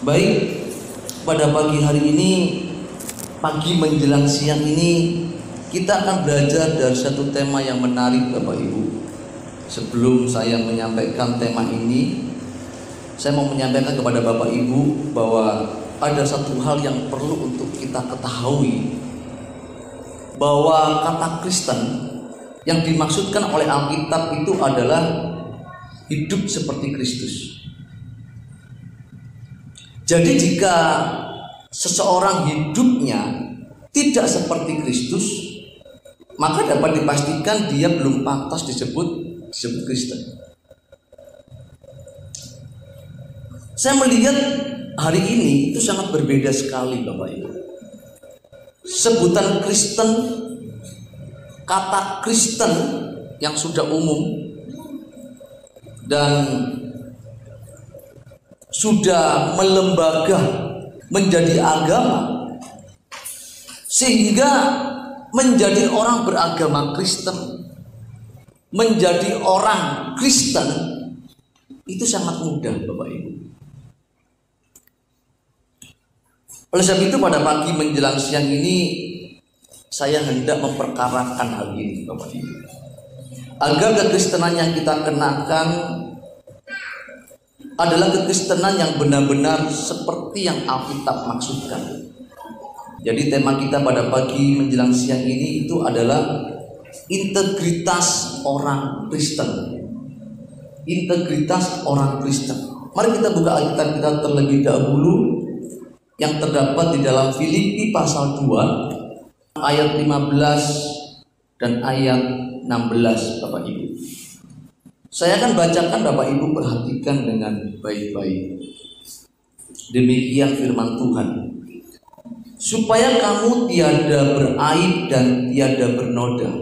Baik, pada pagi hari ini, pagi menjelang siang ini, kita akan belajar dari satu tema yang menarik, Bapak Ibu. Sebelum saya menyampaikan tema ini, saya mau menyampaikan kepada Bapak Ibu bahwa ada satu hal yang perlu untuk kita ketahui, bahwa kata Kristen yang dimaksudkan oleh Alkitab itu adalah hidup seperti Kristus. Jadi jika seseorang hidupnya tidak seperti Kristus, maka dapat dipastikan dia belum pantas disebut Kristen. Saya melihat hari ini itu sangat berbeda sekali, Bapak Ibu. Sebutan Kristen, kata Kristen yang sudah umum dan sudah melembaga menjadi agama, sehingga menjadi orang beragama Kristen, menjadi orang Kristen itu sangat mudah, Bapak Ibu. Oleh sebab itu pada pagi menjelang siang ini saya hendak memperkarakan hal ini, Bapak Ibu, agar kekristenan yang kita kenakan adalah kekristenan yang benar-benar seperti yang Alkitab maksudkan. Jadi tema kita pada pagi menjelang siang ini itu adalah integritas orang Kristen. Integritas orang Kristen. Mari kita buka Alkitab kita terlebih dahulu yang terdapat di dalam Filipi pasal 2 ayat 15 dan ayat 16, Bapak Ibu. Saya akan bacakan, Bapak Ibu perhatikan dengan baik-baik. Demikian firman Tuhan. Supaya kamu tiada beraib dan tiada bernoda,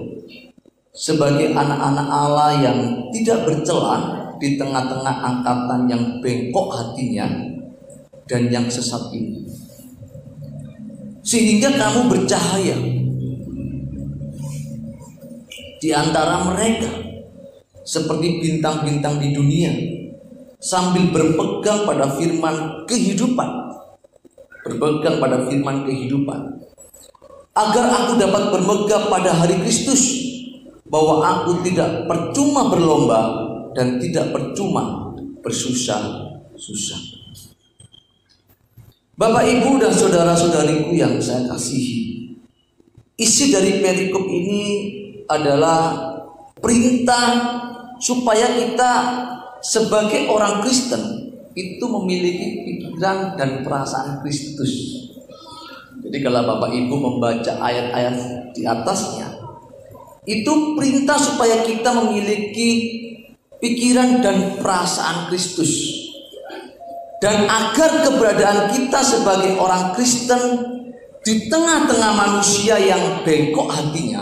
sebagai anak-anak Allah yang tidak bercela di tengah-tengah angkatan yang bengkok hatinya dan yang sesat ini. Sehingga kamu bercahaya di antara mereka seperti bintang-bintang di dunia, sambil berpegang pada firman kehidupan. Berpegang pada firman kehidupan, agar aku dapat bermegah pada hari Kristus, bahwa aku tidak percuma berlomba dan tidak percuma bersusah-susah. Bapak, Ibu, dan saudara-saudariku yang saya kasihi, isi dari perikop ini adalah perintah supaya kita sebagai orang Kristen itu memiliki pikiran dan perasaan Kristus. Jadi kalau Bapak Ibu membaca ayat-ayat di atasnya, itu perintah supaya kita memiliki pikiran dan perasaan Kristus. Dan agar keberadaan kita sebagai orang Kristen di tengah-tengah manusia yang bengkok hatinya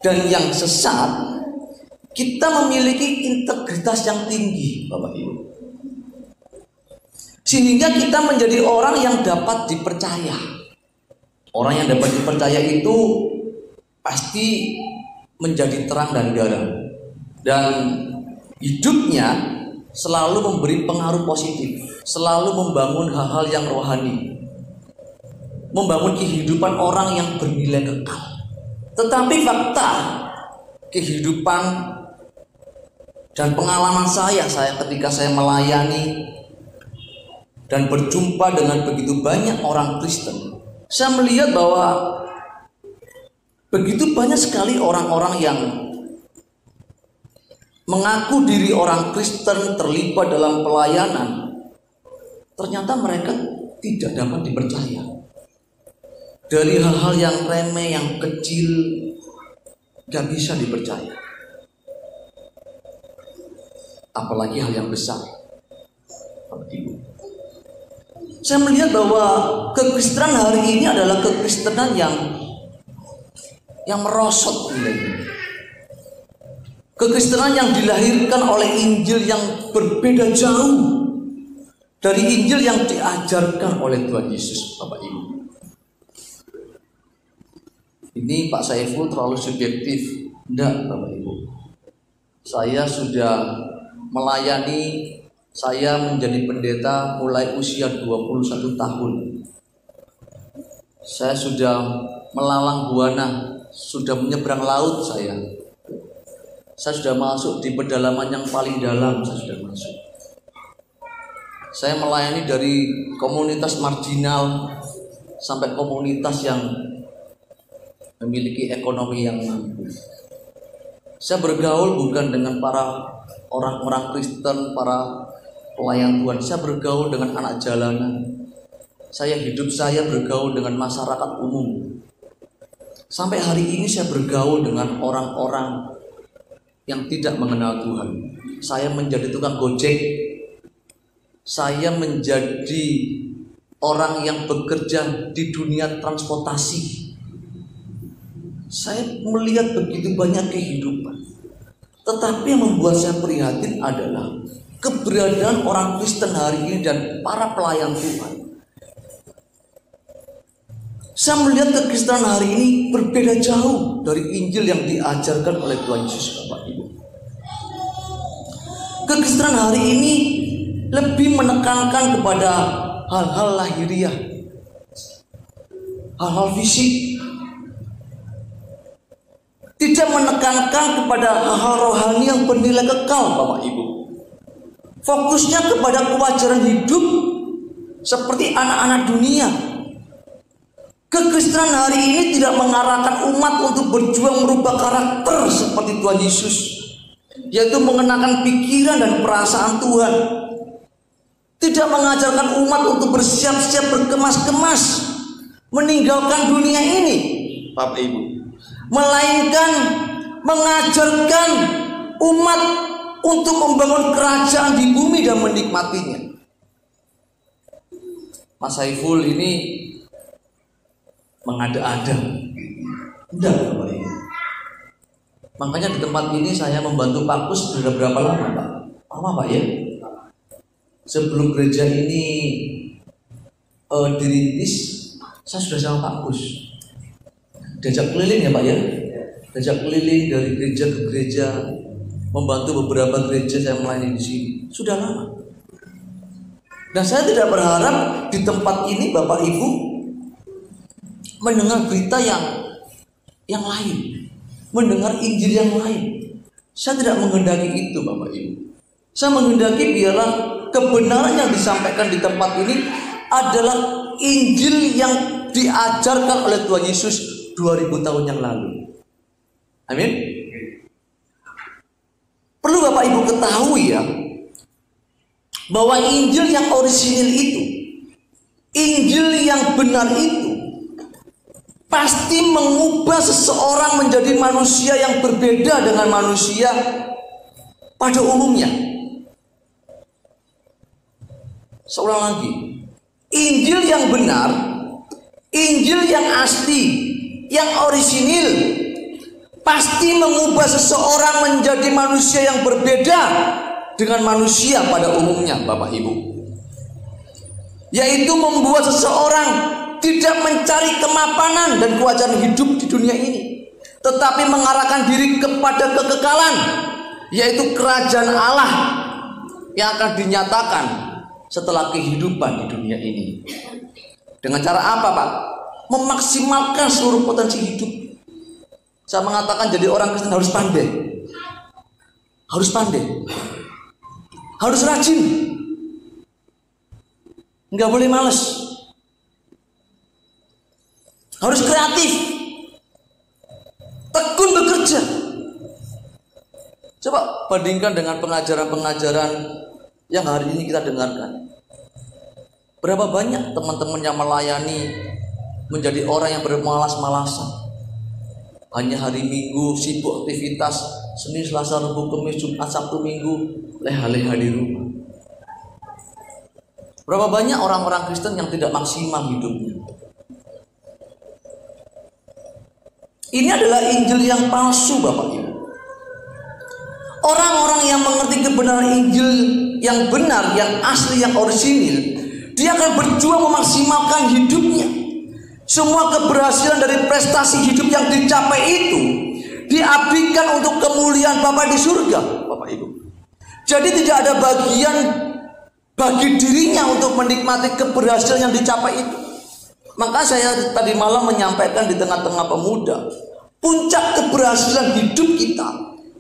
dan yang sesat, kita memiliki integritas yang tinggi, Bapak Ibu. Sehingga kita menjadi orang yang dapat dipercaya. Orang yang dapat dipercaya itu pasti menjadi terang dan garam, dan hidupnya selalu memberi pengaruh positif, selalu membangun hal-hal yang rohani, membangun kehidupan orang yang bernilai kekal. Tetapi fakta kehidupan dan pengalaman saya ketika saya melayani dan berjumpa dengan begitu banyak orang Kristen, saya melihat bahwa begitu banyak sekali orang-orang yang mengaku diri orang Kristen terlibat dalam pelayanan, ternyata mereka tidak dapat dipercaya. Dari hal-hal yang remeh, yang kecil, gak bisa dipercaya. Apalagi hal yang besar. Saya melihat bahwa kekristenan hari ini adalah kekristenan yang merosot nilainya. Kekristenan yang dilahirkan oleh Injil yang berbeda jauh dari Injil yang diajarkan oleh Tuhan Yesus, Bapak Ibu. Ini Pak Saiful terlalu subjektif. Tidak, Bapak Ibu. Saya sudah melayani Saya menjadi pendeta mulai usia 21 tahun. Saya sudah melalang buana, sudah menyeberang laut saya. Saya sudah masuk di pedalaman yang paling dalam, saya sudah masuk. Saya melayani dari komunitas marginal sampai komunitas yang memiliki ekonomi yang mampu. Saya bergaul bukan dengan para orang-orang Kristen, para pelayan Tuhan. Saya bergaul dengan anak jalanan. Hidup saya bergaul dengan masyarakat umum. Sampai hari ini saya bergaul dengan orang-orang yang tidak mengenal Tuhan. Saya menjadi tukang gojek. Saya menjadi orang yang bekerja di dunia transportasi. Saya melihat begitu banyak kehidupan. Tetapi yang membuat saya prihatin adalah keberadaan orang Kristen hari ini dan para pelayan Tuhan. Saya melihat kekristenan hari ini berbeda jauh dari Injil yang diajarkan oleh Tuhan Yesus, Bapak Ibu. Kekristenan hari ini lebih menekankan kepada hal-hal lahiriah, hal-hal fisik, tidak menekankan kepada hal-hal rohani yang bernilai kekal, Bapak Ibu. Fokusnya kepada kewajaran hidup seperti anak-anak dunia. Kekristenan hari ini tidak mengarahkan umat untuk berjuang merubah karakter seperti Tuhan Yesus, yaitu mengenakan pikiran dan perasaan Tuhan. Tidak mengajarkan umat untuk bersiap-siap berkemas-kemas meninggalkan dunia ini, Bapak Ibu, melainkan mengajarkan umat untuk membangun kerajaan di bumi dan menikmatinya. Mas Saiful ini mengada-ada, tidak, Bapak Ibu. Makanya di tempat ini saya membantu Pak Kus sudah berapa lama, Pak? Lama, Pak, ya? Sebelum gereja ini dirintis, saya sudah sama Pak Kus. Diajak keliling ya, Pak, ya? Diajak keliling dari gereja ke gereja, membantu beberapa gereja saya melayani di sini. Sudah lama. Dan saya tidak berharap di tempat ini Bapak Ibu mendengar berita yang lain, mendengar Injil yang lain. Saya tidak menghendaki itu, Bapak Ibu. Saya menghendaki biarlah kebenaran yang disampaikan di tempat ini adalah Injil yang diajarkan oleh Tuhan Yesus 2000 tahun yang lalu. Amin. Perlu Bapak Ibu ketahui ya, bahwa Injil yang orisinil itu, Injil yang benar itu pasti mengubah seseorang menjadi manusia yang berbeda dengan manusia pada umumnya. Seorang lagi, Injil yang benar, Injil yang asli, yang orisinil pasti mengubah seseorang menjadi manusia yang berbeda dengan manusia pada umumnya, Bapak Ibu. Yaitu membuat seseorang tidak mencari kemapanan dan kewajaran hidup di dunia ini, tetapi mengarahkan diri kepada kekekalan, yaitu kerajaan Allah yang akan dinyatakan setelah kehidupan di dunia ini. Dengan cara apa, Pak? Memaksimalkan seluruh potensi hidup. Saya mengatakan jadi orang Kristen harus pandai, harus pandai, harus rajin, nggak boleh malas, harus kreatif, tekun bekerja. Coba bandingkan dengan pengajaran-pengajaran yang hari ini kita dengarkan. Berapa banyak teman-teman yang melayani menjadi orang yang bermalas-malasan. Hanya hari Minggu sibuk aktivitas, Senin, Selasa, Rabu, Kamis, Jumat, Sabtu, Minggu leha-leha di rumah. Berapa banyak orang-orang Kristen yang tidak maksimal hidupnya. Ini adalah Injil yang palsu, Bapak Ibu. Orang-orang yang mengerti kebenaran Injil yang benar, yang asli, yang orisinil, dia akan berjuang memaksimalkan hidupnya. Semua keberhasilan dari prestasi hidup yang dicapai itu diabdikan untuk kemuliaan Bapa di surga, Bapak Ibu. Jadi tidak ada bagian bagi dirinya untuk menikmati keberhasilan yang dicapai itu. Maka saya tadi malam menyampaikan di tengah-tengah pemuda, puncak keberhasilan hidup kita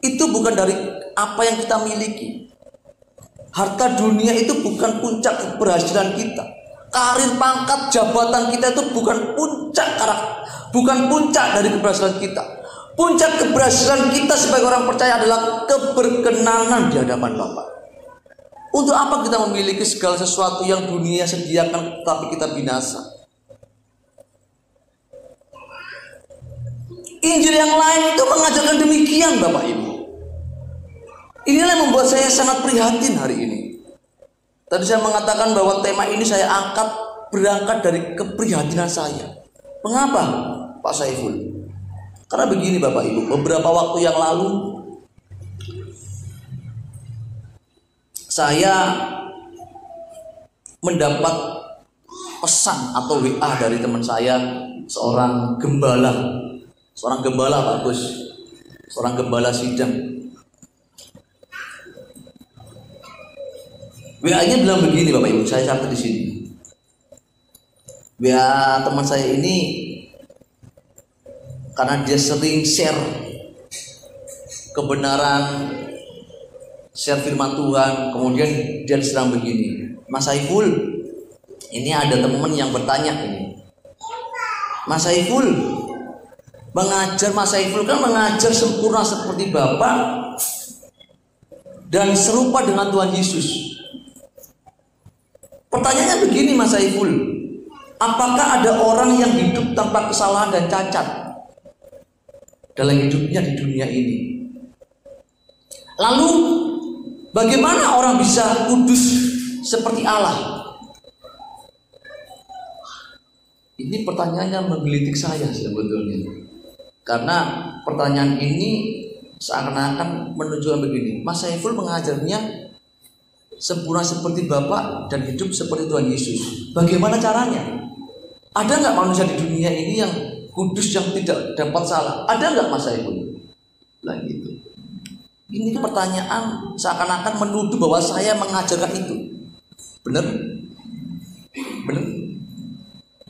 itu bukan dari apa yang kita miliki. Harta dunia itu bukan puncak keberhasilan kita. Karir, pangkat, jabatan kita itu bukan puncak dari keberhasilan kita. Puncak keberhasilan kita sebagai orang percaya adalah keberkenanan di hadapan Bapa. Untuk apa kita memiliki segala sesuatu yang dunia sediakan tapi kita binasa? Injil yang lain itu mengajarkan demikian, Bapak Ibu. Inilah yang membuat saya sangat prihatin hari ini. Tadi saya mengatakan bahwa tema ini saya angkat berangkat dari keprihatinan saya. Mengapa, Pak Saiful? Karena begini Bapak Ibu, beberapa waktu yang lalu saya mendapat pesan atau WA dari teman saya, seorang gembala Pak Gus, seorang gembala sidang. WA-nya bilang begini Bapak Ibu, saya catat di sini. WA teman saya ini karena dia sering share kebenaran, share firman Tuhan, kemudian dia diserang begini, Mas Saiful, ini ada teman yang bertanya ini, Mas Saiful, Mas Saiful kan mengajar sempurna seperti Bapak dan serupa dengan Tuhan Yesus. Pertanyaannya begini Mas Saiful, apakah ada orang yang hidup tanpa kesalahan dan cacat dalam hidupnya di dunia ini? Lalu bagaimana orang bisa kudus seperti Allah? Ini pertanyaannya menggelitik saya sebetulnya. Karena pertanyaan ini seakan-akan menunjukkan begini, Mas Saiful mengajarnya sempurna seperti Bapak dan hidup seperti Tuhan Yesus. Bagaimana caranya? Ada nggak manusia di dunia ini yang kudus, yang tidak dapat salah? Ada nggak Mas Saiful? Nah gitu. Ini pertanyaan seakan-akan menuduh bahwa saya mengajarkan itu. Benar? Benar?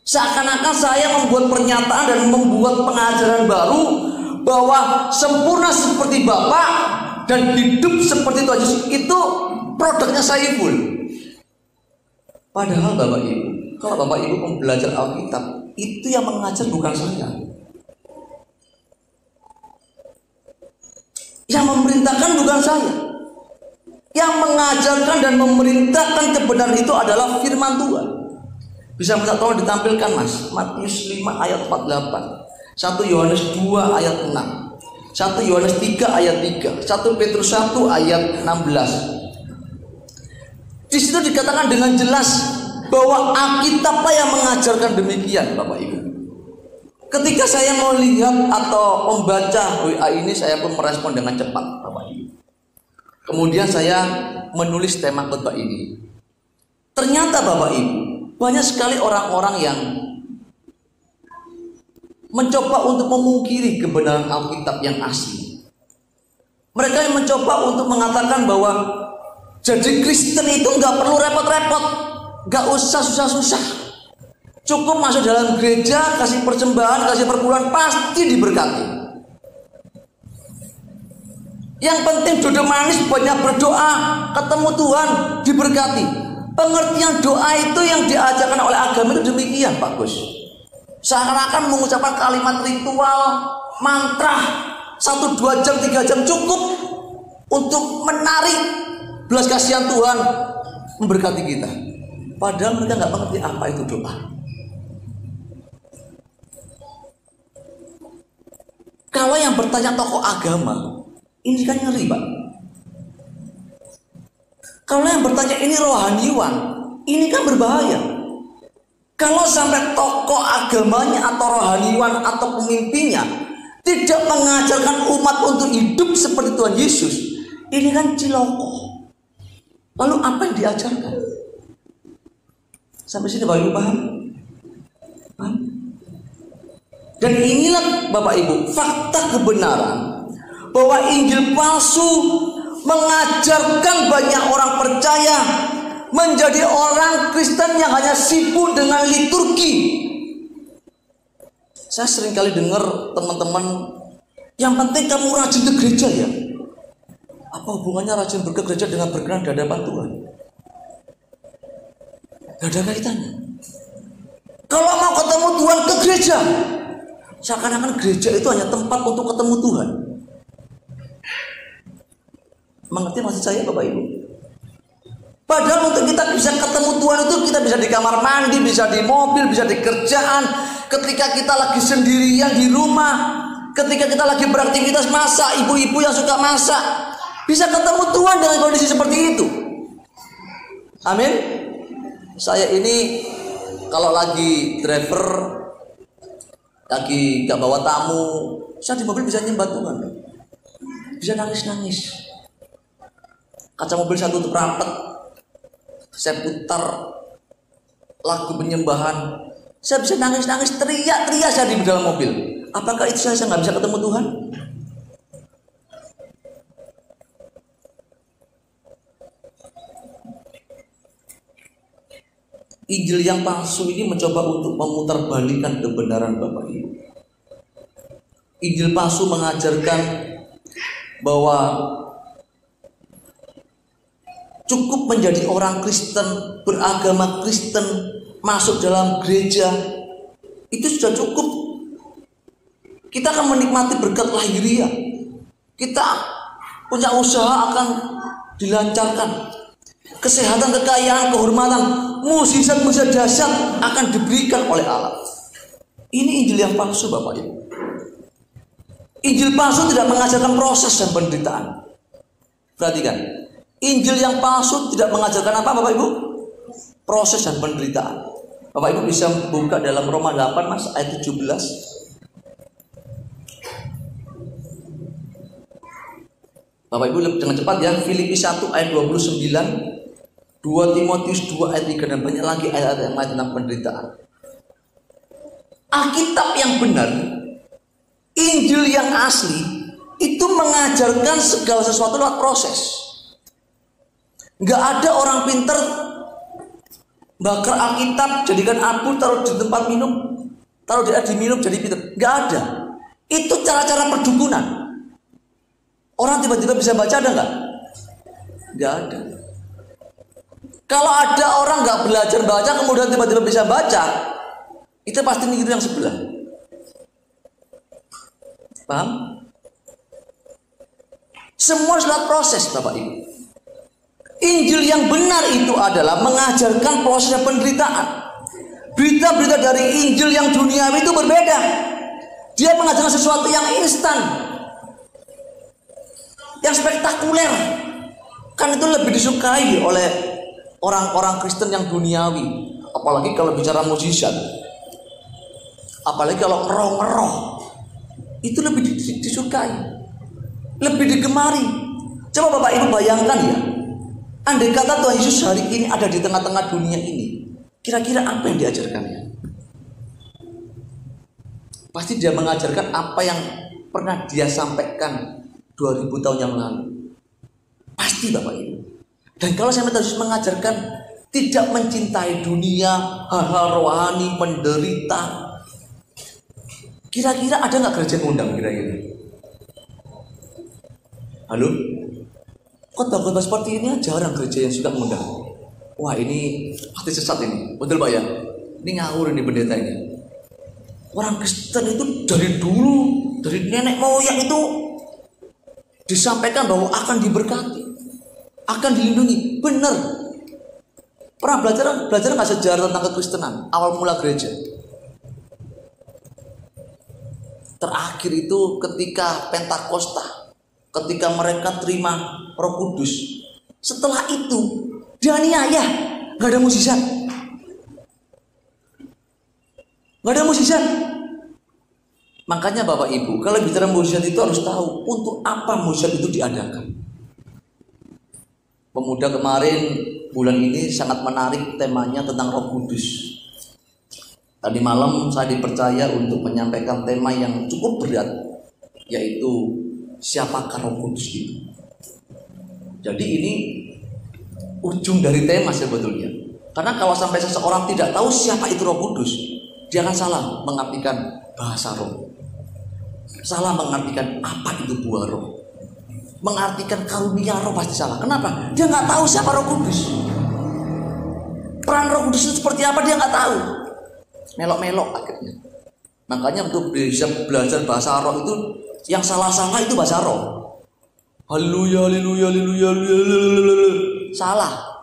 Seakan-akan saya membuat pernyataan dan membuat pengajaran baru bahwa sempurna seperti Bapak dan hidup seperti Tuhan Yesus itu produknya Saiful. Padahal Bapak Ibu, kalau Bapak Ibu belajar Alkitab, itu yang mengajar bukan saya. Yang memerintahkan bukan saya. Yang mengajarkan dan memerintahkan kebenaran itu adalah firman Tuhan. Bisa minta tolong ditampilkan Mas, Matius 5 ayat 48, 1 Yohanes 2 ayat 6, 1 Yohanes 3 ayat 3, 1 Petrus 1 ayat 16. Di situ dikatakan dengan jelas bahwa Alkitablah yang mengajarkan demikian, Bapak Ibu. Ketika saya melihat atau membaca WA ini, saya pun merespon dengan cepat, Bapak Ibu. Kemudian saya menulis tema khotbah ini. Ternyata Bapak Ibu, banyak sekali orang-orang yang mencoba untuk memungkiri kebenaran Alkitab yang asli. Mereka yang mencoba untuk mengatakan bahwa jadi Kristen itu nggak perlu repot-repot, nggak usah susah-susah, cukup masuk dalam gereja, kasih persembahan, kasih perpuluhan, pasti diberkati. Yang penting duduk manis, banyak berdoa, ketemu Tuhan, diberkati. Pengertian doa itu yang diajarkan oleh agama itu demikian Pak Gus. Seakan-akan mengucapkan kalimat ritual, mantra 1, 2 jam, 3 jam cukup untuk menarik belas kasihan Tuhan memberkati kita. Padahal mereka nggak mengerti apa itu doa. Kalau yang bertanya tokoh agama, ini kan ngeri Pak. Kalau yang bertanya ini rohaniwan, ini kan berbahaya. Kalau sampai tokoh agamanya atau rohaniwan atau pemimpinnya tidak mengajarkan umat untuk hidup seperti Tuhan Yesus, ini kan ciloko. Lalu apa yang diajarkan? Sampai sini Bapak Ibu paham? Paham? Dan inilah Bapak Ibu fakta kebenaran bahwa Injil palsu mengajarkan banyak orang percaya menjadi orang Kristen yang hanya sibuk dengan liturgi. Saya sering kali dengar teman-teman, yang penting kamu rajin ke gereja ya. Apa hubungannya rajin ke gereja dengan berkenan di hadapan Tuhan? Gak ada kaitannya. Kalau mau ketemu Tuhan ke gereja, seakan-akan gereja itu hanya tempat untuk ketemu Tuhan. Mengerti maksud saya Bapak Ibu? Padahal untuk kita bisa ketemu Tuhan itu kita bisa di kamar mandi, bisa di mobil, bisa di kerjaan. Ketika kita lagi sendirian di rumah, ketika kita lagi beraktivitas masak, ibu-ibu yang suka masak, bisa ketemu Tuhan dengan kondisi seperti itu. Amin. Saya ini kalau lagi driver, lagi gak bawa tamu, saya di mobil bisa nyembah Tuhan, bisa nangis-nangis. Kaca mobil saya tutup rapat, saya putar lagu penyembahan, saya bisa nangis-nangis, teriak-teriak saya di dalam mobil. Apakah itu saya nggak bisa ketemu Tuhan? Injil yang palsu ini mencoba untuk memutarbalikkan kebenaran Bapak Ibu. Injil palsu mengajarkan bahwa cukup menjadi orang Kristen, beragama Kristen, masuk dalam gereja, itu sudah cukup. Kita akan menikmati berkat lahiriah. Kita punya usaha akan dilancarkan. Kesehatan, kekayaan, kehormatan, mukjizat-mukjizat dahsyat akan diberikan oleh Allah. Ini Injil yang palsu Bapak Ibu. Injil palsu tidak mengajarkan proses dan penderitaan. Perhatikan, Injil yang palsu tidak mengajarkan apa Bapak Ibu? Proses dan penderitaan. Bapak Ibu bisa buka dalam Roma 8 Mas ayat 17. Bapak Ibu dengan cepat ya. Filipi 1 ayat 29, 2 Timotius 2 ayat 3, dan banyak lagi ayat-ayat yang lain tentang penderitaan. Alkitab yang benar, Injil yang asli, itu mengajarkan segala sesuatu lewat proses. Gak ada orang pinter bakar Alkitab, jadikan abu, taruh di tempat minum, taruh di air diminum jadi pinter. Gak ada. Itu cara-cara perdukunan. Orang tiba-tiba bisa baca, ada nggak? Nggak ada. Kalau ada orang nggak belajar baca kemudian tiba-tiba bisa baca, itu pasti niru yang sebelah. Paham? Semua lewat proses Bapak Ibu. Injil yang benar itu adalah mengajarkan proses penderitaan. Berita-berita dari Injil yang duniawi itu berbeda. Dia mengajarkan sesuatu yang instan, yang spektakuler. Kan itu lebih disukai oleh orang-orang Kristen yang duniawi. Apalagi kalau bicara mukjizat, apalagi kalau ngeroh-ngeroh, itu lebih disukai, lebih digemari. Coba Bapak Ibu bayangkan ya, andai kata Tuhan Yesus hari ini ada di tengah-tengah dunia ini, kira-kira apa yang diajarkannya? Pasti dia mengajarkan apa yang pernah dia sampaikan 2000 tahun yang lalu. Pasti Bapak Ibu. Dan kalau saya minta Yesus mengajarkan tidak mencintai dunia, hal-hal rohani, menderita, kira-kira ada nggak gereja ngundang kira-kira? Halo? Khotbah-khotbah seperti ini jarang gereja yang suka mengundang. Wah ini pasti sesat ini. Betul Pak ya? Ini ngawur ini pendeta ini. Orang Kristen itu dari dulu, dari nenek moyang itu disampaikan bahwa akan diberkati, akan dilindungi. Benar. Pernah belajar nggak sejarah tentang kekristenan awal mula gereja? Terakhir itu ketika Pentakosta, ketika mereka terima Roh Kudus. Setelah itu dianiaya, nggak ada mukjizat, nggak ada mukjizat. Makanya Bapak Ibu, kalau bicara mukjizat itu harus tahu untuk apa mukjizat itu diadakan. Pemuda kemarin bulan ini sangat menarik temanya tentang Roh Kudus. Tadi malam saya dipercaya untuk menyampaikan tema yang cukup berat, yaitu siapakah Roh Kudus itu. Jadi ini ujung dari tema sebetulnya. Karena kalau sampai seseorang tidak tahu siapa itu Roh Kudus, dia akan salah mengartikan bahasa roh, salah mengartikan apa itu buah roh, mengartikan karunia roh pasti salah. Kenapa? Dia nggak tahu siapa Roh Kudus. Peran Roh Kudus itu seperti apa dia nggak tahu. Melok-melok akhirnya. Makanya untuk bisa belajar bahasa roh itu yang salah-salah itu bahasa roh. Haleluya, haleluya, haleluya, haleluya. Salah.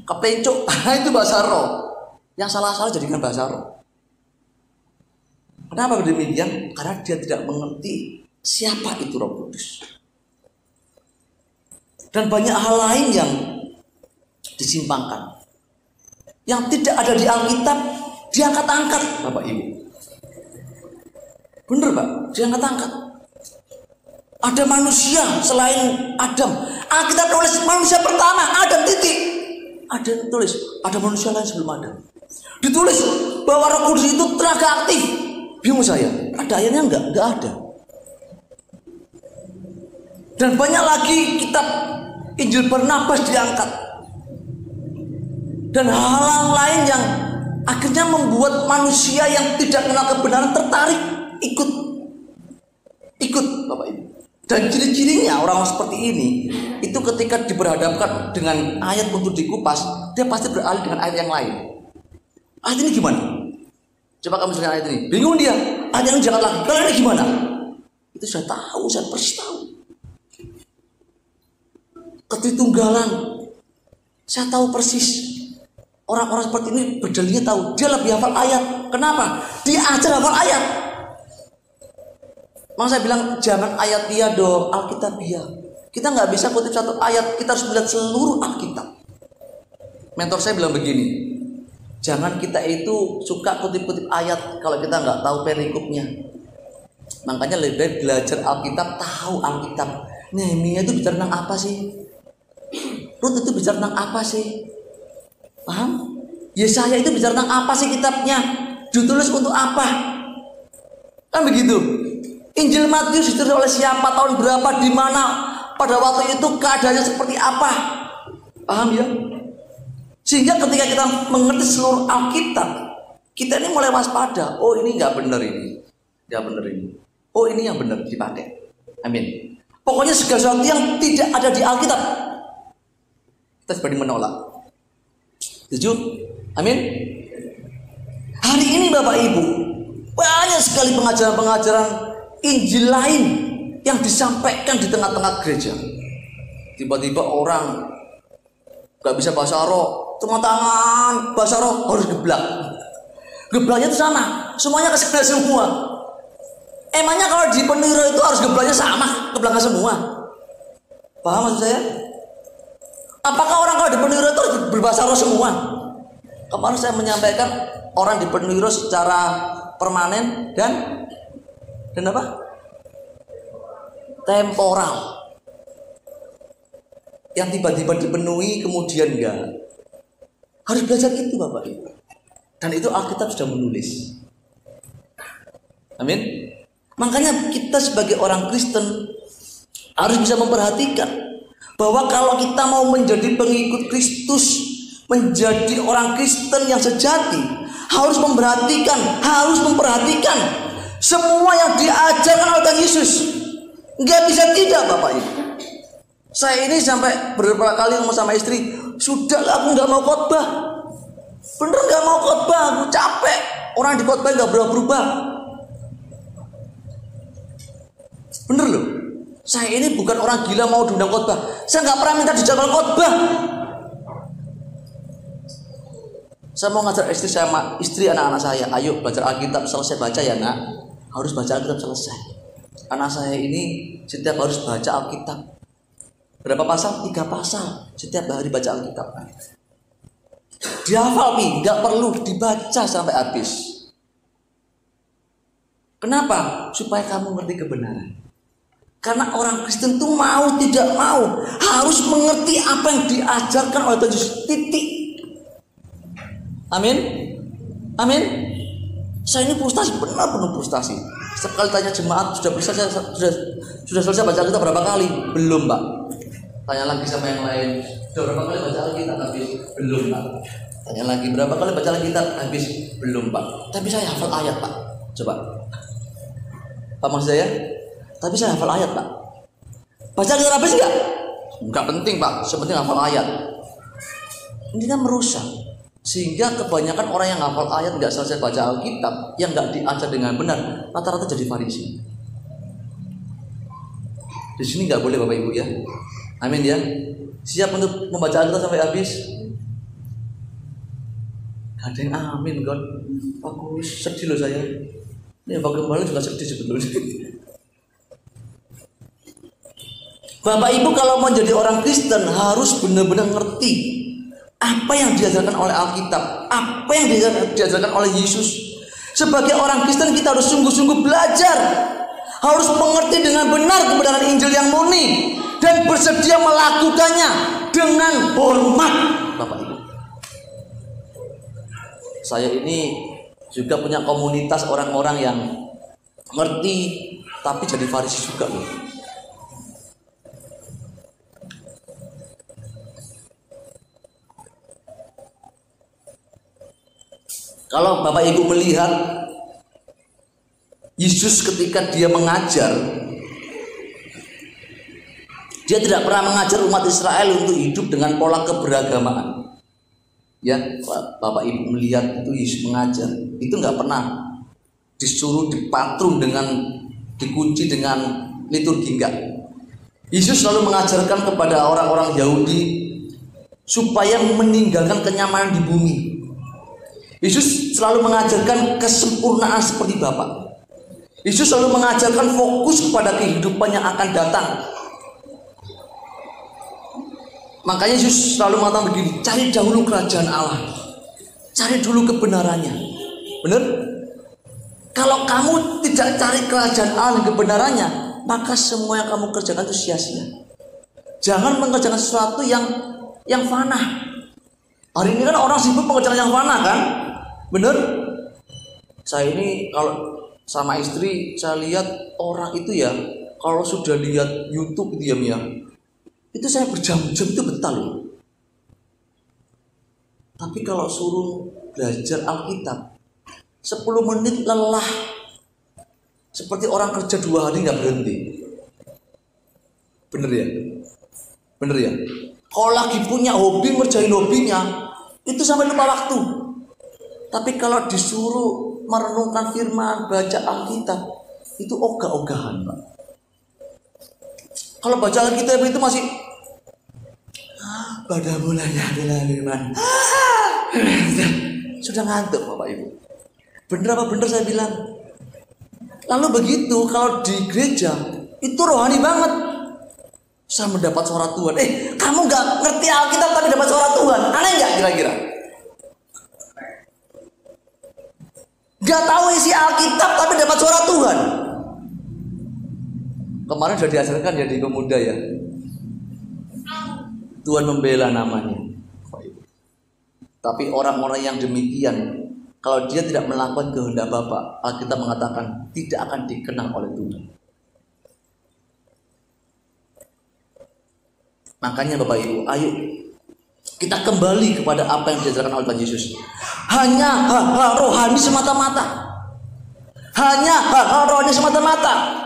Kepencuk, itu bahasa roh. Yang salah-salah jadikan bahasa roh. Kenapa demikian? Karena dia tidak mengerti siapa itu Roh Kudus. Dan banyak hal lain yang disimpangkan. Yang tidak ada di Alkitab, diangkat-angkat, Bapak Ibu. Bener Pak, diangkat-angkat. Ada manusia selain Adam. Alkitab tulis manusia pertama, Adam titik. Ada tulis, ada manusia lain sebelum Adam. Ditulis bahwa Roh Kudus itu tenaga aktif. Bingung saya, ada ayatnya enggak? Enggak ada. Dan banyak lagi kitab Injil Barnabas diangkat. Dan hal-hal lain yang akhirnya membuat manusia yang tidak kenal kebenaran tertarik ikut Bapak Ibu. Dan ciri-cirinya orang seperti ini itu ketika diperhadapkan dengan ayat untuk dikupas, dia pasti beralih dengan ayat yang lain. Ayat ini gimana? Coba kamu lihat ayat ini, bingung dia. Ayat yang jangan lagi. Kalau ini gimana? Itu saya tahu, saya persis tahu. Ketritunggalan, saya tahu persis. Orang-orang seperti ini berdalilnya tahu. Dia lebih hafal ayat. Kenapa? Dia ajar hafal ayat. Makanya saya bilang jangan ayat dia dong, Alkitab dia. Kita nggak bisa kutip satu ayat, kita harus melihat seluruh Alkitab. Mentor saya bilang begini, jangan kita itu suka kutip-kutip ayat kalau kita nggak tahu perikopnya. Makanya lebih baik belajar Alkitab, tahu Alkitab. Nehemia itu bicara tentang apa sih? Rut itu bicara tentang apa sih? Paham? Yesaya itu bicara tentang apa sih kitabnya? Ditulis untuk apa? Kan begitu. Injil Matius ditulis oleh siapa, tahun berapa, di mana, pada waktu itu keadaannya seperti apa? Paham ya? Sehingga ketika kita mengerti seluruh Alkitab, kita ini mulai waspada. Oh ini nggak benar ini, nggak benar ini. Oh ini yang benar dipakai. Amin. Pokoknya segala sesuatu yang tidak ada di Alkitab, kita seperti menolak. Setuju? Amin. Hari ini Bapak Ibu, banyak sekali pengajaran-pengajaran Injil lain yang disampaikan di tengah-tengah gereja. Tiba-tiba orang gak bisa bahasa roh, cuma tangan bahasa roh harus geblak. Geblaknya itu sama, semuanya kesana semua. Emangnya kalau di peniro itu harus geblaknya sama, geblaknya semua? Paham maksud saya? Apakah orang kalau di peniro itu harus berbahasa roh semua? Kemarin saya menyampaikan orang di peniro secara permanen dan apa? Temporal. Yang tiba-tiba dipenuhi kemudian enggak. Harus belajar itu Bapak Ibu. Dan itu Alkitab sudah menulis. Amin. Makanya kita sebagai orang Kristen harus bisa memperhatikan bahwa kalau kita mau menjadi pengikut Kristus, menjadi orang Kristen yang sejati, harus memperhatikan semua yang diajarkan oleh Tuhan Yesus. Nggak bisa tidak Bapak Ibu. Saya ini sampai beberapa kali ngomong sama istri, sudahlah aku nggak mau khotbah. Bener nggak mau khotbah, aku capek. Orang di khotbah nggak berubah. Bener loh. Saya ini bukan orang gila mau diundang khotbah. Saya nggak pernah minta dijadwal khotbah. Saya mau ngajar istri anak-anak saya, ayo belajar Alkitab, selesai baca ya nak. Harus baca Alkitab selesai. Anak saya ini setiap harus baca Alkitab. Berapa pasal? 3 pasal. Setiap hari baca Alkitab. Dihafal nih, nggak perlu dibaca sampai habis. Kenapa? Supaya kamu ngerti kebenaran. Karena orang Kristen itu mau tidak mau harus mengerti apa yang diajarkan oleh Tuhan Yesus. Titik. Amin. Amin. Saya ini frustasi, benar-benar frustasi. Sekali tanya jemaat sudah selesai baca Alkitab berapa kali? Belum Pak. Tanya lagi sama yang lain. Sudah berapa kali baca Alkitab? Habis? Belum, Pak. Tanya lagi, berapa kali baca Alkitab? Habis? Belum, Pak. Tapi saya hafal ayat, Pak. Coba. Pak maksud saya? Tapi saya hafal ayat, Pak. Baca Alkitab habis enggak? Enggak penting, Pak. Sepenting hafal ayat. Ini kan merusak. Sehingga kebanyakan orang yang hafal ayat enggak selesai baca Alkitab, yang enggak diajar dengan benar, rata-rata jadi Farisi. Di sini nggak boleh Bapak Ibu ya. Amin ya. Siap untuk membaca Alkitab sampai habis? Gak ada yang amin kan? Aku sedih loh saya. Ini Pak Gembala juga sedih sebetulnya. Bapak Ibu kalau mau jadi orang Kristen harus benar-benar ngerti apa yang diajarkan oleh Alkitab, apa yang diajarkan oleh Yesus. Sebagai orang Kristen kita harus sungguh-sungguh belajar, harus mengerti dengan benar kebenaran Injil yang murni dan bersedia melakukannya dengan hormat. Bapak Ibu, saya ini juga punya komunitas orang-orang yang ngerti tapi jadi Farisi juga loh. Kalau Bapak Ibu melihat Yesus ketika dia mengajar, dia tidak pernah mengajar umat Israel untuk hidup dengan pola keberagamaan. Ya, Bapak Ibu melihat itu Yesus mengajar, itu nggak pernah disuruh dipatrun dengan dikunci dengan liturgi, enggak. Yesus selalu mengajarkan kepada orang-orang Yahudi supaya meninggalkan kenyamanan di bumi. Yesus selalu mengajarkan kesempurnaan seperti Bapa. Yesus selalu mengajarkan fokus kepada kehidupan yang akan datang. Makanya Yesus selalu mengatakan begini, cari dahulu kerajaan Allah, cari dulu kebenarannya. Benar? Kalau kamu tidak cari kerajaan Allah dan kebenarannya, maka semua yang kamu kerjakan itu sia-sia. Jangan mengerjakan sesuatu yang fana. Hari ini kan orang sibuk mengerjakan yang fana kan? Benar? Saya ini kalau sama istri saya lihat orang itu ya, kalau sudah lihat YouTube itu ya, itu saya berjam-jam itu betah loh. Tapi kalau suruh belajar Alkitab 10 menit lelah, seperti orang kerja 2 hari nggak berhenti. Bener ya? Bener ya? Kalau lagi punya hobi ngerjain hobinya, itu sampai lupa waktu. Tapi kalau disuruh merenungkan firman, baca Alkitab, itu ogah-ogahan, Pak. Kalau baca Alkitab itu masih pada mulanya adalah firman. Sudah ngantuk Bapak Ibu. Bener apa bener saya bilang? Lalu begitu kalau di gereja itu rohani banget. Saya mendapat suara Tuhan. Kamu gak ngerti Alkitab tapi dapat suara Tuhan. Aneh gak kira-kira? Gak tahu isi Alkitab tapi dapat suara Tuhan. Kemarin sudah diajarkan ya di pemuda ya. Tuhan membela namanya. Tapi orang-orang yang demikian, kalau dia tidak melakukan kehendak Bapa, Alkitab mengatakan tidak akan dikenal oleh Tuhan. Makanya Bapak Ibu, ayo kita kembali kepada apa yang diajarkan oleh Tuhan Yesus. Hanya hal-hal rohani semata-mata. Hanya hal-hal rohani semata-mata.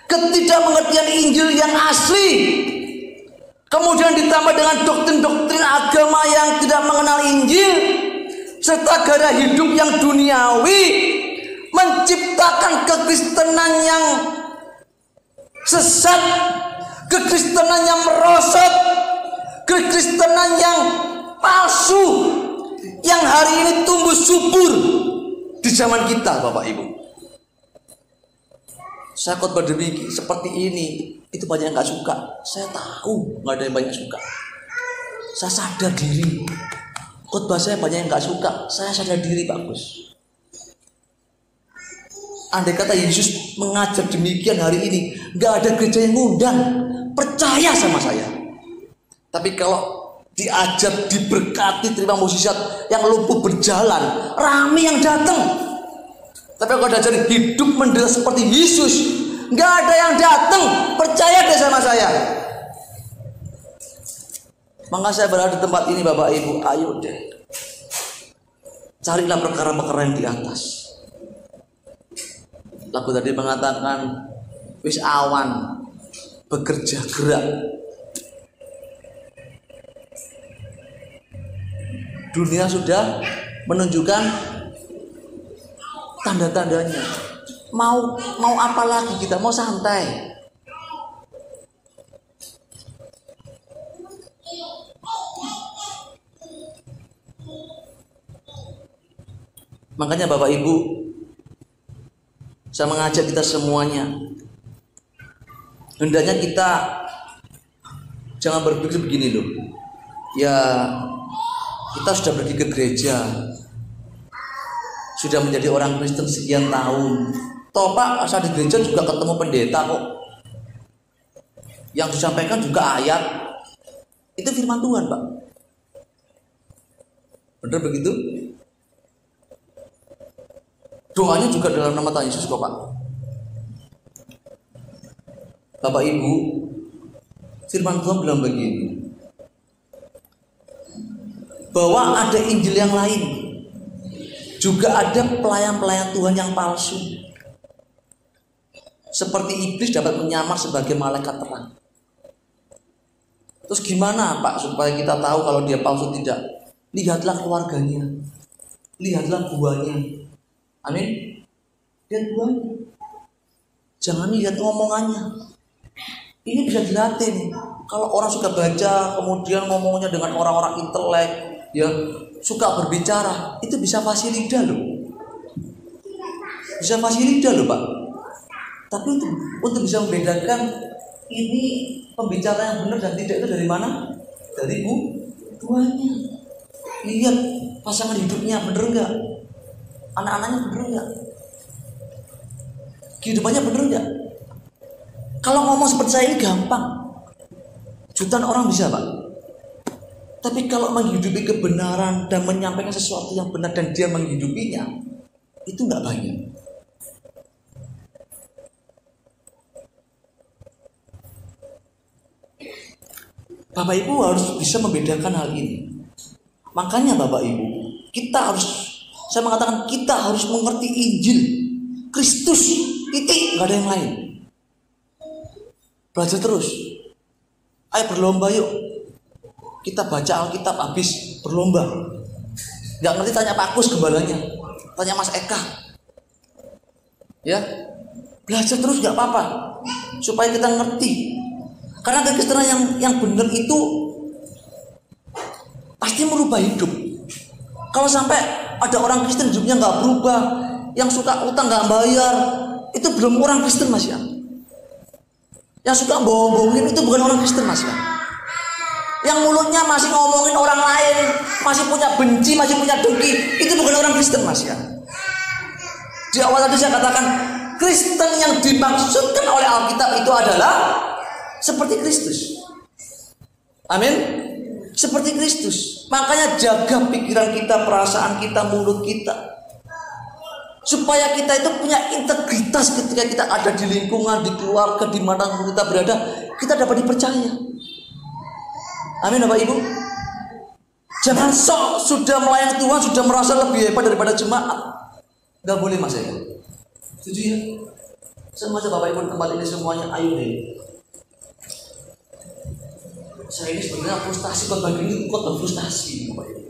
Ketidakmengertian Injil yang asli, kemudian ditambah dengan doktrin-doktrin agama yang tidak mengenal Injil, serta gaya hidup yang duniawi, menciptakan kekristenan yang sesat, kekristenan yang merosot, kekristenan yang palsu, yang hari ini tumbuh subur di zaman kita, Bapak Ibu. Saya khotbah demikian seperti ini, itu banyak yang gak suka. Saya tahu gak ada yang banyak suka. Saya sadar diri. Khotbah saya banyak yang gak suka. Saya sadar diri, Pak Gus. Andai kata Yesus mengajar demikian hari ini, gak ada gereja yang ngundang. Percaya sama saya. Tapi kalau diajar, diberkati, terima mukjizat, yang lumpuh berjalan, rame yang datang. Tapi kalau diajar hidup menderita seperti Yesus, nggak ada yang datang. Percaya deh sama saya. Maka saya berada di tempat ini Bapak Ibu, ayo deh, carilah perkara-perkara yang di atas. Lagu tadi mengatakan wis awan bekerja gerak. Dunia sudah menunjukkan tanda-tandanya. Mau apa lagi kita? Mau santai. Makanya Bapak Ibu, saya mengajak kita semuanya, hendaknya kita jangan berpikir begini loh. Ya, kita sudah pergi ke gereja, sudah menjadi orang Kristen sekian tahun. Toh Pak, asal di gereja juga ketemu pendeta kok. Yang disampaikan juga ayat. Itu firman Tuhan Pak. Benar begitu? Doanya juga dalam nama Tuhan Yesus kok Pak. Bapak Ibu, firman Tuhan bilang begini, bahwa ada Injil yang lain, juga ada pelayan-pelayan Tuhan yang palsu. Seperti iblis dapat menyamar sebagai malaikat terang. Terus gimana Pak supaya kita tahu kalau dia palsu tidak? Lihatlah keluarganya, lihatlah buahnya. Amin. Lihat buahnya, jangan lihat ngomongannya. Ini bisa dilatih nih. Kalau orang suka baca, kemudian ngomongnya dengan orang-orang intelek, ya suka berbicara, itu bisa fasih lidah loh. Bisa fasih lidah loh Pak. Tapi untuk bisa membedakan ini pembicara yang benar dan tidak itu dari mana? Dari buahnya. Lihat pasangan hidupnya benar enggak? Anak-anaknya benar enggak? Kehidupannya benar enggak? Kalau ngomong seperti saya ini gampang, jutaan orang bisa Pak. Tapi kalau menghidupi kebenaran dan menyampaikan sesuatu yang benar dan dia menghidupinya, itu enggak banyak. Bapak Ibu harus bisa membedakan hal ini. Makanya Bapak Ibu, kita harus, saya mengatakan kita harus mengerti Injil Kristus, titik, nggak ada yang lain. Belajar terus. Ayo berlomba yuk. Kita baca Alkitab habis berlomba. Nggak ngerti tanya Pak Kus gembalanya, tanya Mas Eka. Ya, belajar terus nggak apa-apa, supaya kita ngerti. Karena kekristenan yang benar itu pasti merubah hidup. Kalau sampai ada orang Kristen hidupnya nggak berubah, yang suka utang nggak bayar, itu belum orang Kristen Mas ya. Yang suka bohong-bohongin itu bukan orang Kristen Mas ya. Yang mulutnya masih ngomongin orang lain, masih punya benci, masih punya dengki, itu bukan orang Kristen Mas ya. Di awal tadi saya katakan, Kristen yang dimaksudkan oleh Alkitab itu adalah seperti Kristus. Amin. Seperti Kristus. Makanya jaga pikiran kita, perasaan kita, mulut kita, supaya kita itu punya integritas ketika kita ada di lingkungan, di keluarga, di mana kita berada, kita dapat dipercaya. Amin Bapak Ibu. Jangan sok sudah melayani Tuhan, sudah merasa lebih hebat daripada jemaat. Gak boleh Mas ya. Setuju ya? Saya mengajak Bapak Ibu di tempat ini semuanya, ayo deh. Saya ini sebenarnya frustasi, khotbah ini khotbah frustasi Bapak Ibu.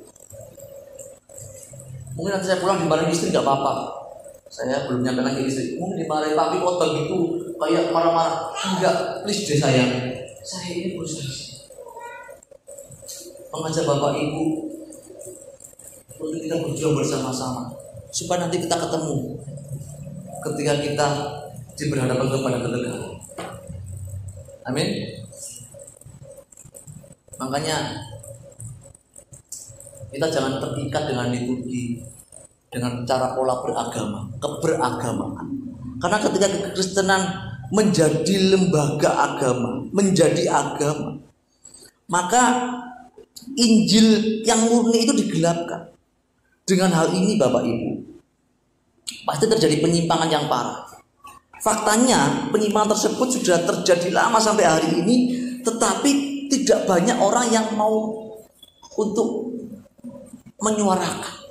Mungkin nanti saya pulang dimarahin istri gak apa-apa. Saya belum nyampe lagi istri. Mungkin dimarahin tapi khotbah gitu kayak marah-marah. Enggak, please deh sayang. Saya ini frustasi. Mengajak Bapak Ibu untuk kita berjuang bersama-sama, supaya nanti kita ketemu ketika kita berhadapan kepada kebenaran. Amin. Makanya kita jangan terikat dengan liturgi, dengan cara pola beragama, keberagamaan. Karena ketika kekristenan menjadi lembaga agama, menjadi agama, maka Injil yang murni itu digelapkan. Dengan hal ini Bapak Ibu, pasti terjadi penyimpangan yang parah. Faktanya penyimpangan tersebut sudah terjadi lama sampai hari ini, tetapi tidak banyak orang yang mau untuk menyuarakan.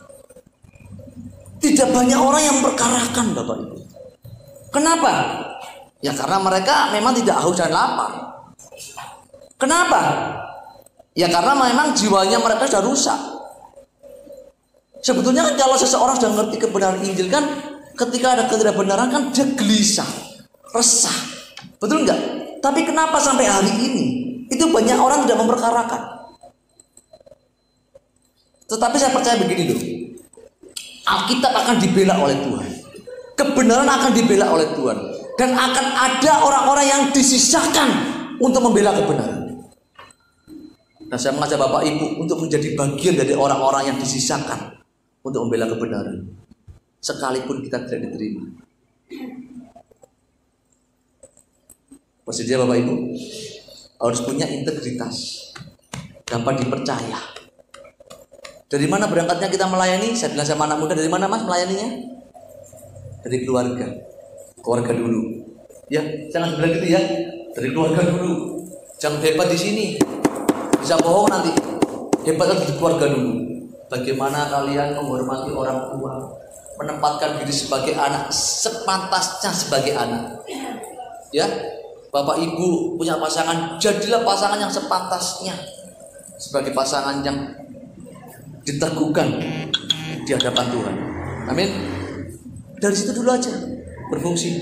Tidak banyak orang yang memperkarakan, Bapak Ibu. Kenapa? Ya karena mereka memang tidak haus dan lapar. Kenapa? Ya karena memang jiwanya mereka sudah rusak. Sebetulnya kan kalau seseorang sudah mengerti kebenaran Injil kan, ketika ada ketidakbenaran kan dia gelisah, resah. Betul enggak? Tapi kenapa sampai hari ini itu banyak orang tidak memperkarakan? Tetapi saya percaya begini loh. Alkitab akan dibela oleh Tuhan. Kebenaran akan dibela oleh Tuhan. Dan akan ada orang-orang yang disisakan untuk membela kebenaran. Dan saya mengajak Bapak Ibu untuk menjadi bagian dari orang-orang yang disisakan untuk membela kebenaran. Sekalipun kita tidak diterima. Maksudnya Bapak Ibu harus punya integritas, dapat dipercaya. Dari mana berangkatnya kita melayani? Saya bilang sama anak muda, dari mana Mas melayaninya? Dari keluarga. Keluarga dulu. Ya, jangan bilang gitu ya. Dari keluarga dulu. Jangan hebat di sini. Bisa bohong nanti. Hebat di keluarga dulu. Bagaimana kalian menghormati orang tua, menempatkan diri sebagai anak sepantasnya sebagai anak. Ya, Bapak Ibu punya pasangan, jadilah pasangan yang sepantasnya sebagai pasangan yang diteguhkan di hadapan Tuhan. Amin. Dari situ dulu aja berfungsi.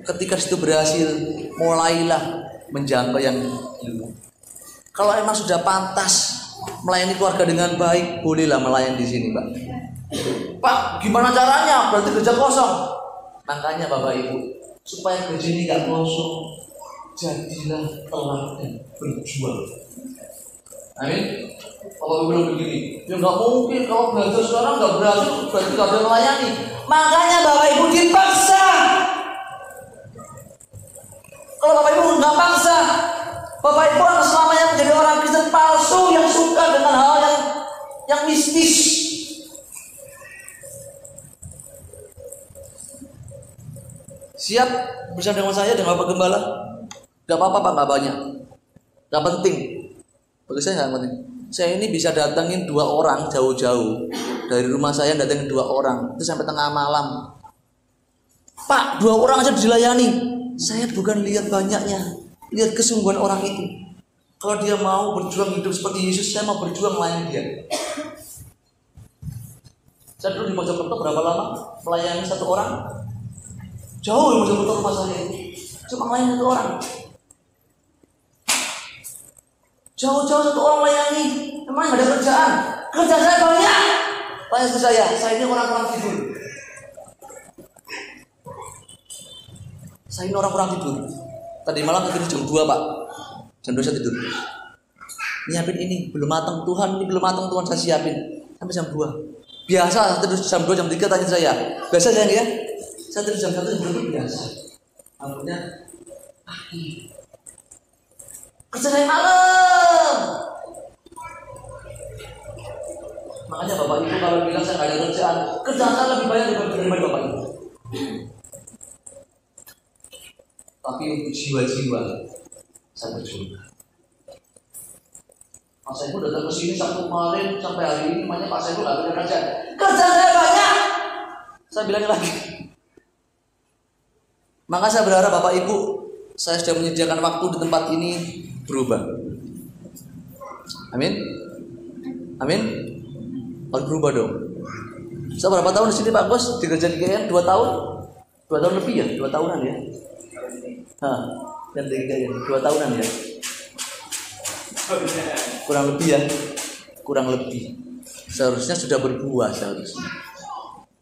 Ketika situ berhasil, mulailah menjaga yang dulu. Kalau emang sudah pantas melayani keluarga dengan baik, bolehlah melayani di sini, Pak. Pak, gimana caranya? Berarti gereja kosong. Makanya Bapak Ibu, supaya gereja ini gak kosong, jadilah teladan berjuang. Amin. Kalau bilang begini, ya nggak mungkin kalau belajar sekarang nggak berhasil, berarti nggak bisa melayani. Makanya Bapak Ibu dipaksa. Kalau Bapak Ibu nggak paksa, Bapak Ibu akan selamanya menjadi orang Kristen palsu yang suka dengan hal yang mistis. Siap bersama dengan saya dengan Bapak Gembala? Gak apa-apa Pak, gak banyak, gak penting. Bagi saya gak penting. Saya ini bisa datangin 2 orang jauh-jauh dari rumah saya, datangin 2 orang itu sampai tengah malam. Pak, 2 orang aja dilayani. Saya bukan lihat banyaknya, lihat kesungguhan orang itu. Kalau dia mau berjuang hidup seperti Yesus, saya mau berjuang melayani dia. Saya dulu di Mojokerto berapa lama melayani 1 orang? Jauh di Mojokerto rumah saya, cuma melayani 1 orang. Jauh-jauh 1 orang layani, emang gak ada kerjaan. Kerjaan saya banyak. Tanya ke saya ini orang kurang tidur. Saya ini orang kurang tidur. Tadi malam tidur jam 2 Pak. Jam 2 saya tidur. Nyiapin ini, belum matang Tuhan, ini belum matang Tuhan, saya siapin. Sampai jam 2. Biasa saya tidur jam 2, jam 3 tanya saya. Biasa saya ya? Saya tidur jam 1, jam 2 itu biasa. Akhirnya, kerja saya malam. Makanya Bapak Ibu kalau bilang saya nggak ada kerjaan, kerjaan saya lebih banyak daripada Bapak Ibu. Tapi untuk jiwa-jiwa saya berjuang. Pak Saiful datang ke sini Sabtu kemarin sampai hari ini, makanya Pak Saiful nggak punya kerjaan. Kerjaan saya banyak. Saya bilangnya lagi. Maka saya berharap Bapak Ibu, saya sudah menyediakan waktu di tempat ini berubah. Amin. Amin. Harus berubah dong. Saya berapa tahun di sini Pak Bos? Di gereja GKN 2 tahun? 2 tahun lebih ya? 2 tahunan ya? Dan di GKN 2 tahunan ya? Kurang lebih ya? Kurang lebih. Seharusnya sudah berbuah seharusnya.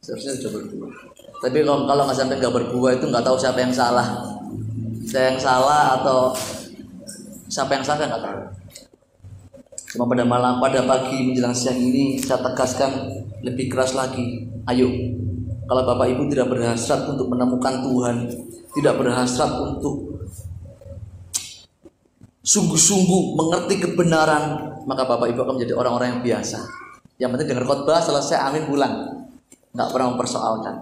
Seharusnya sudah berbuah. Tapi kalau nggak sampai nggak berbuah itu nggak tahu siapa yang salah. Saya yang salah atau siapa yang salah nggak tahu. Cuma pada pagi menjelang siang ini saya tegaskan lebih keras lagi. Ayo, kalau Bapak Ibu tidak berhasrat untuk menemukan Tuhan, tidak berhasrat untuk sungguh-sungguh mengerti kebenaran, maka Bapak Ibu akan menjadi orang-orang yang biasa. Yang penting dengar khotbah selesai, amin, pulang. Nggak pernah mempersoalkan.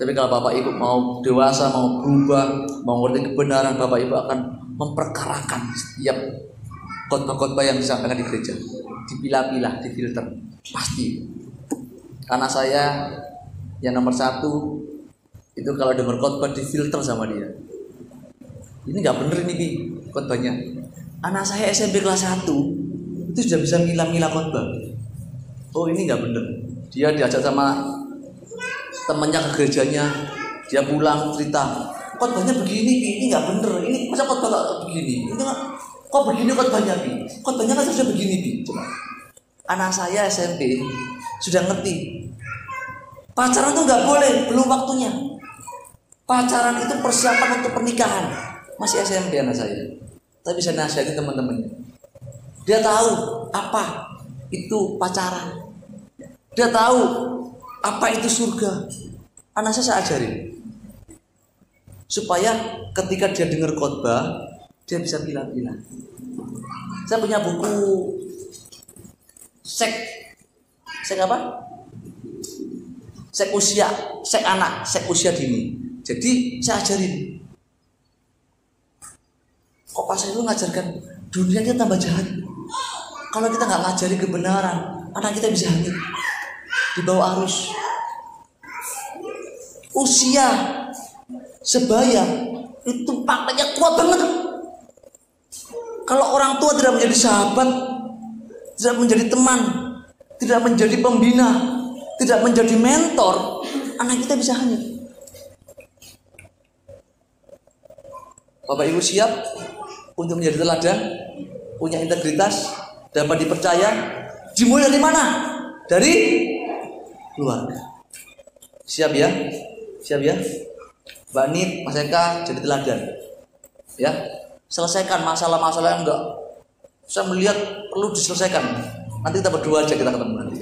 Tapi kalau Bapak Ibu mau dewasa, mau berubah, mau mengerti kebenaran, Bapak Ibu akan memperkarakan setiap khotbah-khotbah yang disampaikan di gereja, dipilah-pilah, difilter, pasti. Karena saya yang nomor 1 itu kalau dengar khotbah difilter sama dia. Ini nggak bener ini Bi, khotbahnya. Anak saya SMP kelas 1 itu sudah bisa milah-milah khotbah. Oh ini nggak bener. Dia diajak sama temannya ke gerejanya, dia pulang cerita, khotbahnya begini Bi, ini nggak bener. Ini masa khotbah nggak begini? Ini kok begini khotbahnya Bi? Khotbahnya kan sudah begini Bi. Coba. Anak saya SMP sudah ngerti. Pacaran itu nggak boleh, belum waktunya. Pacaran itu persiapan untuk pernikahan. Masih SMP anak saya. Tapi bisa nasihatin teman-temannya. Dia tahu apa itu pacaran. Dia tahu apa itu surga. Anak saya ajarin. Supaya ketika dia dengar khotbah, dia bisa pilih-pilih. Saya punya buku seks apa? Seks usia, seks anak, seks usia dini. Jadi saya ajarin. Kok pas itu ngajarkan dunia kita tambah jahat. Kalau kita nggak ngajari kebenaran, anak kita bisa hanyut di bawah arus. Usia sebaya itu pakainya kuat banget. Kalau orang tua tidak menjadi sahabat, tidak menjadi teman, tidak menjadi pembina, tidak menjadi mentor, anak kita bisa hanyut. Bapak Ibu siap untuk menjadi teladan, punya integritas, dapat dipercaya, dimulai dari mana? Dari keluarga. Siap ya? Siap ya? Mbak Nit, Mas Eka jadi teladan. Ya, selesaikan masalah-masalah yang enggak saya melihat perlu diselesaikan. Nanti kita berdua aja, kita ketemu nanti.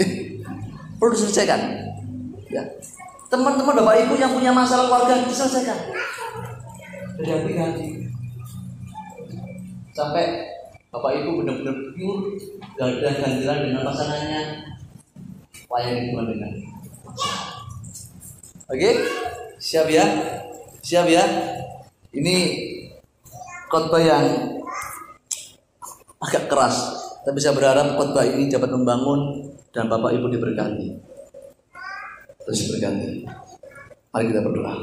Perlu diselesaikan. Ya. Teman-teman Bapak Ibu yang punya masalah keluarga diselesaikan. Dari hati-hati. Sampai Bapak Ibu benar-benar pure, gak ada ganjilan dengan pasangannya, layani Tuhan dengan. Oke, siap ya, siap ya. Ini khotbah yang agak keras, tapi saya berharap khotbah ini dapat membangun dan Bapak Ibu diberkati. Terus berganti. Mari kita berdoa.